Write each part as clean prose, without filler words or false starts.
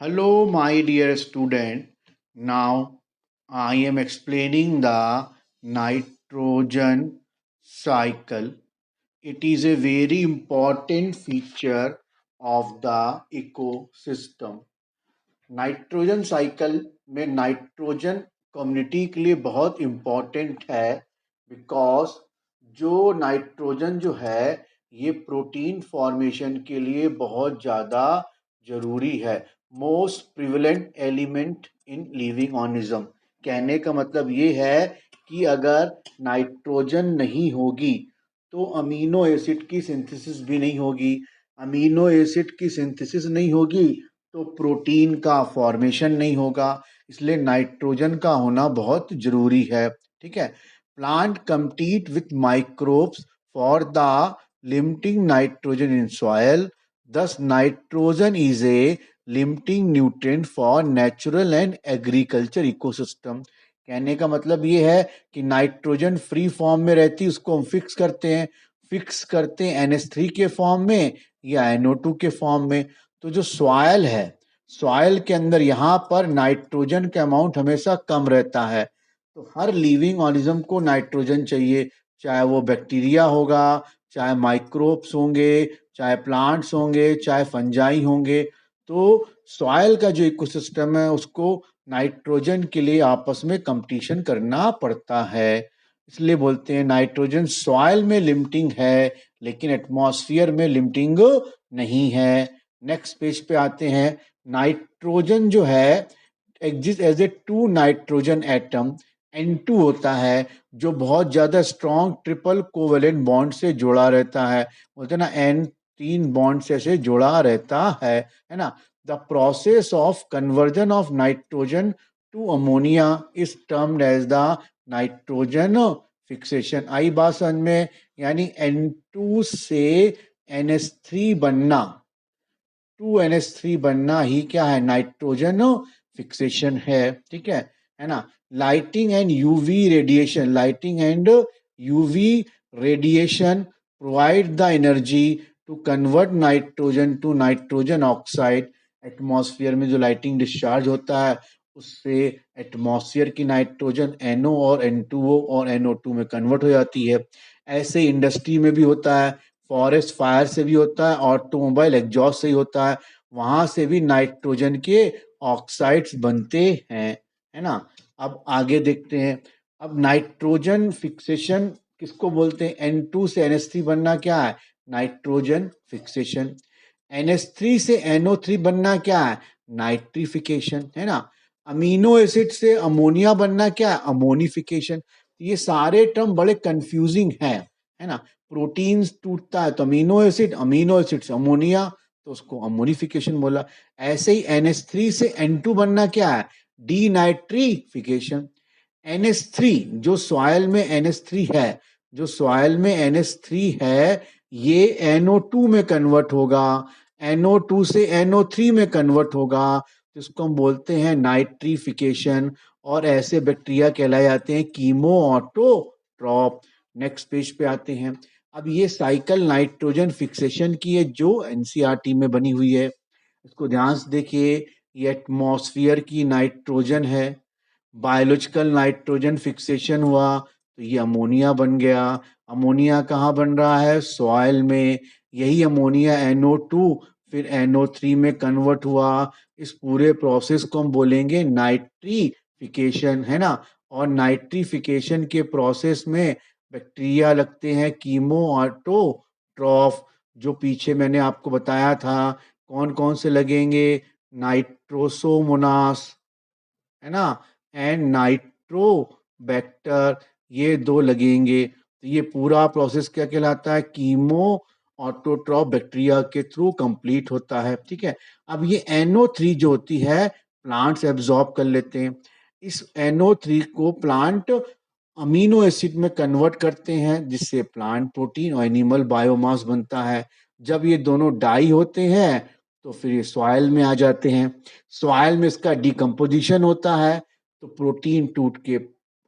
Hello, my dear student. Now I am explaining the nitrogen cycle. It is a very important feature of the ecosystem. Nitrogen cycle में nitrogen community के लिए बहुत important है because जो nitrogen जो है ये प्रोटीन फॉर्मेशन के लिए बहुत ज़्यादा ज़रूरी है। Most prevalent element in living organism. कहने का मतलब ये है कि अगर नाइट्रोजन नहीं होगी तो अमीनो एसिड की सिंथेसिस भी नहीं होगी। अमीनो एसिड की सिंथेसिस नहीं होगी तो प्रोटीन का फॉर्मेशन नहीं होगा। इसलिए नाइट्रोजन का होना बहुत जरूरी है। ठीक है। Plant compete with microbes for the limiting nitrogen in soil. Thus nitrogen is a limiting nutrient for natural and agriculture ecosystem. कहने का मतलब ये है कि नाइट्रोजन फ्री फॉर्म में रहती है, उसको हम फिक्स करते हैं NH3 के फॉर्म में या NO2 के फॉर्म में। तो जो सॉयल है, सॉयल के अंदर यहाँ पर नाइट्रोजन का अमाउंट हमेशा कम रहता है। तो हर लिविंग ऑर्गेनिज्म को नाइट्रोजन चाहिए, चाहे वो बैक्टीरिया होगा, चाहे माइक्रोब्स होंगे, चाहे प्लांट्स होंगे, चाहे फंजाई होंगे। तो सॉयल का जो इकोसिस्टम है उसको नाइट्रोजन के लिए आपस में कंपटीशन करना पड़ता है। इसलिए बोलते हैं नाइट्रोजन सॉयल में लिमिटिंग है लेकिन एटमॉस्फेयर में लिमिटिंग नहीं है। नेक्स्ट पेज पे आते हैं। नाइट्रोजन जो है exist as a two nitrogen atom. N2 होता है जो बहुत ज्यादा स्ट्रॉन्ग ट्रिपल कोवेलेंट बॉन्ड से जुड़ा रहता है। बोलते हैं ना N3 बॉन्ड से ऐसे जुड़ा रहता है ना। The process of conversion of nitrogen to ammonia is termed as the nitrogen fixation. आई बात समझ में? यानी N2 से NH3 बनना, 2NH3 बनना ही क्या है? नाइट्रोजन फिक्सेशन है। ठीक है ना। Lighting and UV radiation, lighting and UV radiation provide the energy to convert nitrogen to nitrogen oxide. Atmosphere में जो लाइटिंग डिस्चार्ज होता है उससे एटमॉस्फेयर की नाइट्रोजन NO और N2O और NO2 में कन्वर्ट हो जाती है। ऐसे इंडस्ट्री में भी होता है, फॉरेस्ट फायर से भी होता है, ऑटोमोबाइल एग्जॉस्ट से ही होता है, वहां से भी नाइट्रोजन के ऑक्साइड्स बनते हैं, है ना। अब आगे देखते हैं। अब नाइट्रोजन फिक्सेशन किसको बोलते हैं? N2 से NH3 बनना क्या है? Nitrogen fixation. NH3 से NO3 बनना क्या है? नाइट्रिफिकेशन, है ना। अमीनो एसिड से अमोनिया बनना क्या है? अमोनिफिकेशन। ये सारे टर्म बड़े कंफ्यूजिंग हैं, है ना। प्रोटीन्स टूटता है तो अमीनो एसिड, अमीनो एसिड से अमोनिया, तो उसको अमोनिफिकेशन बोला। ऐसे ही NH3 से N2 बनना क्या है? डीनाइट्रिफिकेशन। NH3 जो सॉइल में NH3 है, जो सॉइल में NH3 है ये NO2 में कन्वर्ट होगा, NO2 से NO3 में कन्वर्ट होगा, जिसको हम बोलते हैं नाइट्रिफिकेशन। और ऐसे बैक्टीरिया कहलाए जाते हैं कीमो ऑटोट्रॉप। नेक्स्ट पेज पे आते हैं। अब ये साइकिल नाइट्रोजन फिक्सेशन की है जो NCERT में बनी हुई है। इसको ध्यान से देखिए। ये एटमॉस्फेयर की नाइट्रोजन है, बायोलॉजिकल नाइट्रोजन फिक्सेशन हुआ तो ये अमोनिया बन गया। अमोनिया कहाँ बन रहा है? सॉइल में। यही अमोनिया NO2 फिर NO3 में कन्वर्ट हुआ। इस पूरे प्रोसेस को हम बोलेंगे नाइट्रिफिकेशन, है ना। और नाइट्रिफिकेशन के प्रोसेस में बैक्टीरिया लगते हैं कीमो ऑटोट्रॉफ, जो पीछे मैंने आपको बताया था। कौन कौन से लगेंगे? नाइट्रोसोमोनास, है ना, एंड नाइट्रोबैक्टर, ये दो लगेंगे। तो ये पूरा प्रोसेस क्या कहलाता है? कीमो ऑटोट्रॉफ बैक्टीरिया के थ्रू कंप्लीट होता है। ठीक है। अब ये NO3 जो होती है प्लांट्स एब्जॉर्ब कर लेते हैं। इस NO3 को प्लांट अमीनो एसिड में कन्वर्ट करते हैं जिससे प्लांट प्रोटीन और एनिमल बायोमास बनता है। जब ये दोनों डाई होते हैं तो फिर ये सॉइल में आ जाते हैं। सॉइल में इसका डिकम्पोजिशन होता है तो प्रोटीन टूट के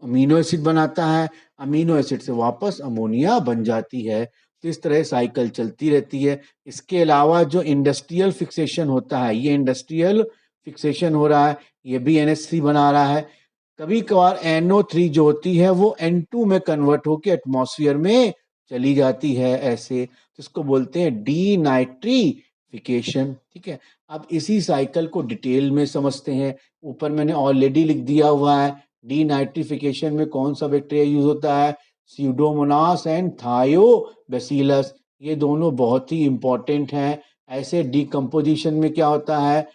अमीनो एसिड बनाता है, अमीनो एसिड से वापस अमोनिया बन जाती है। तो इस तरह साइकिल चलती रहती है। इसके अलावा जो इंडस्ट्रियल फिक्सेशन होता है, ये इंडस्ट्रियल फिक्सेशन हो रहा है, ये भी NH3 बना रहा है। कभी कभार NO3 जो होती है वो N2 में कन्वर्ट होकर एटमॉस्फेयर में चली जाती है, ऐसे, जिसको बोलते हैं डीनाइट्रीफिकेशन। ठीक है, अब इसी साइकिल को डिटेल में समझते हैं। ऊपर मैंने ऑलरेडी लिख दिया हुआ है। डीनाइट्रीफिकेशन में कौन सा बैक्टीरिया यूज होता है? स्यूडोमोनास एंड थायोबैसिलस, ये दोनों बहुत ही इंपॉर्टेंट हैं। ऐसे डिकम्पोजिशन में क्या होता है?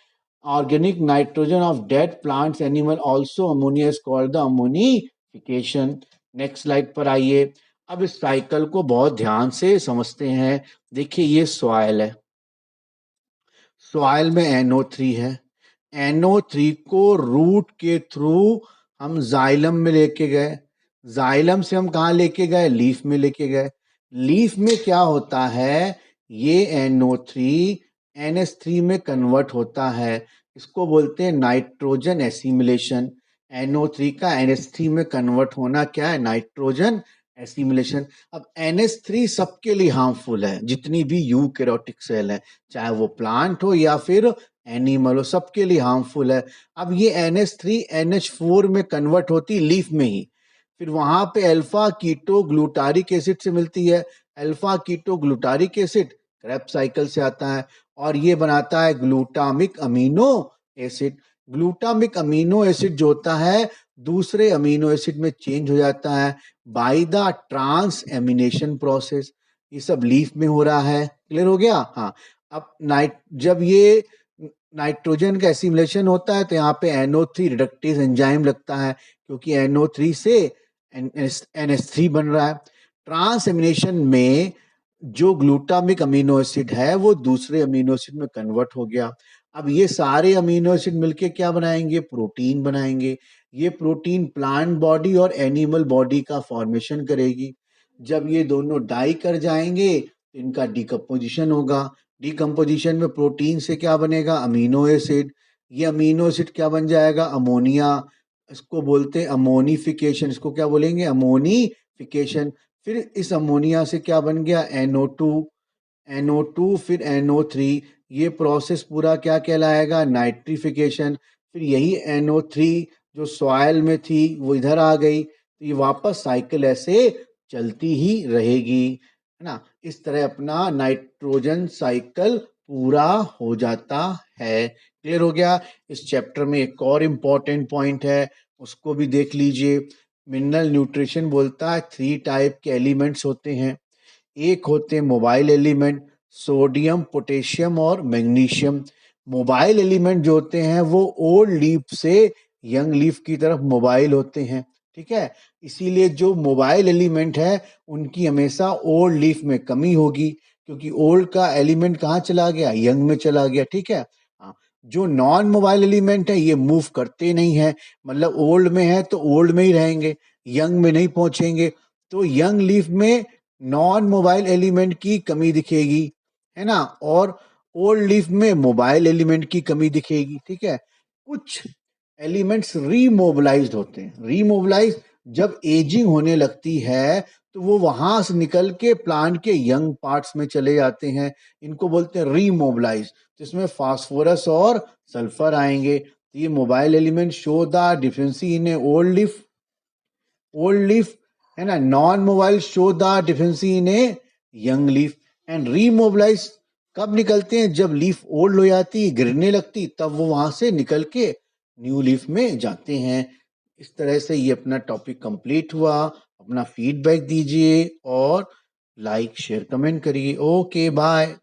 Organic nitrogen of dead plants animal also ammonia is called the ammonification. Next slide पर आइए। अब इस साइकिल को बहुत ध्यान से समझते हैं। देखिए ये सॉइल है, सॉइल में NO3 है। NO3 को रूट के थ्रू हम जाइलम में लेके गए, जाइलम से हम कहाँ लेके गए? लीफ में लेके गए। लीफ में क्या होता है? ये NO3 NH3 में कन्वर्ट होता है, इसको बोलते हैं नाइट्रोजन एसिमिलेशन। NO3 का NH3 में कन्वर्ट होना क्या है? Nitrogen assimilation. अब NH3 सबके लिए हार्मफुल है, जितनी भी यूकैरियोटिक सेल है, चाहे वो प्लांट हो या फिर एनिमल हो, सबके लिए हार्मफुल है। अब ये NH3 NH4 में कन्वर्ट होती लीफ में ही, फिर वहां पे अल्फा कीटो ग्लूटारिक एसिड से मिलती है। Alpha keto glutaric acid Krebs cycle से आता है और ये बनाता है glutamic amino acid. Glutamic amino acid जो होता है दूसरे अमीनो एसिड में चेंज हो जाता है by the transamination process. ये सब लीफ में हो रहा है। क्लियर हो गया? हाँ। अब जब ये नाइट्रोजन का एसिमिलेशन होता है तो यहाँ पे NO3 रिडक्टेज एंजाइम लगता है, क्योंकि NO3 से NH3 बन रहा है। ट्रांस एमिनेशन में जो ग्लूटामिक अमीनो एसिड है वो दूसरे अमीनो एसिड में कन्वर्ट हो गया। अब ये सारे अमीनो एसिड मिलके क्या बनाएंगे? प्रोटीन बनाएंगे। ये प्रोटीन प्लांट बॉडी और एनिमल बॉडी का फॉर्मेशन करेगी। जब ये दोनों डाई कर जाएंगे तो इनका डिकम्पोजिशन होगा। डिकम्पोजिशन में प्रोटीन से क्या बनेगा? Amino acid. ये अमीनो एसिड क्या बन जाएगा? अमोनिया। इसको बोलते हैं अमोनिफिकेशन। इसको क्या बोलेंगे? अमोनिफिकेशन। फिर इस अमोनिया से क्या बन गया? NO2। NO2 फिर NO3। ये प्रोसेस पूरा क्या कहलाएगा? नाइट्रिफिकेशन। फिर यही NO3 जो सॉइल में थी वो इधर आ गई, तो ये वापस साइकिल ऐसे चलती ही रहेगी, है ना। इस तरह अपना नाइट्रोजन साइकिल पूरा हो जाता है। क्लियर हो गया? इस चैप्टर में एक और इम्पॉर्टेंट पॉइंट है, उसको भी देख लीजिए। मिनरल न्यूट्रिशन बोलता है 3 टाइप के एलिमेंट्स होते हैं। एक होते हैं मोबाइल एलिमेंट, सोडियम, पोटेशियम और मैग्नीशियम। मोबाइल एलिमेंट जो होते हैं वो ओल्ड लीफ से यंग लीफ की तरफ मोबाइल होते हैं। ठीक है, इसीलिए जो मोबाइल एलिमेंट है उनकी हमेशा ओल्ड लीफ में कमी होगी, क्योंकि ओल्ड का एलिमेंट कहाँ चला गया? यंग में चला गया। ठीक है। हाँ, जो नॉन मोबाइल एलिमेंट है ये मूव करते नहीं है, मतलब ओल्ड में है तो ओल्ड में ही रहेंगे, यंग में नहीं पहुंचेंगे। तो यंग लीफ में नॉन मोबाइल एलिमेंट की कमी दिखेगी, है ना, और ओल्ड लीफ में मोबाइल एलिमेंट की कमी दिखेगी। ठीक है। कुछ एलिमेंट्स रीमोबिलाइज्ड होते हैं। रीमोबिलाइज जब एजिंग होने लगती है तो वो वहां से निकल के प्लांट के यंग पार्ट्स में चले जाते हैं, इनको बोलते हैं रीमोबिलाइज। जिसमें फास्फोरस और सल्फर आएंगे। तो ये mobile element show the deficiency in a old leaf, है ना। Non mobile show the deficiency in a young leaf. And remobilise कब निकलते हैं? जब लीफ ओल्ड हो जाती, गिरने लगती, तब वो वहां से निकल के न्यू लीफ में जाते हैं। इस तरह से ये अपना टॉपिक कंप्लीट हुआ। अपना फीडबैक दीजिए और लाइक शेयर कमेंट करिए। Okay bye.